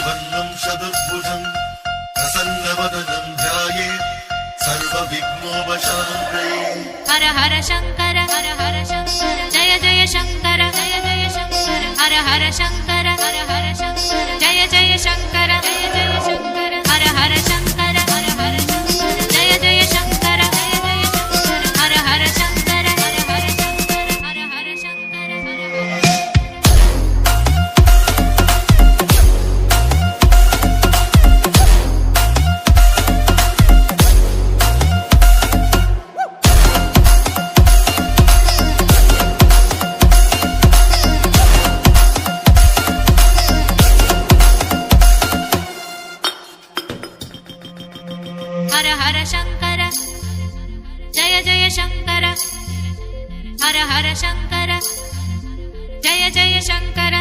शशिवर्णं चतुर्भुजं प्रसन्नवदनं ध्यायेत् सर्वविघ्नोपशान्तये। हर हर शंकर जय जय शंकर हर हर शंकर जय जय शंकर हर हर शंकर जय जय शंकर हर हर शंकर हर हर शंकर हर हर शंकर जय जय शंकर हर हर शंकर जय जय शंकर।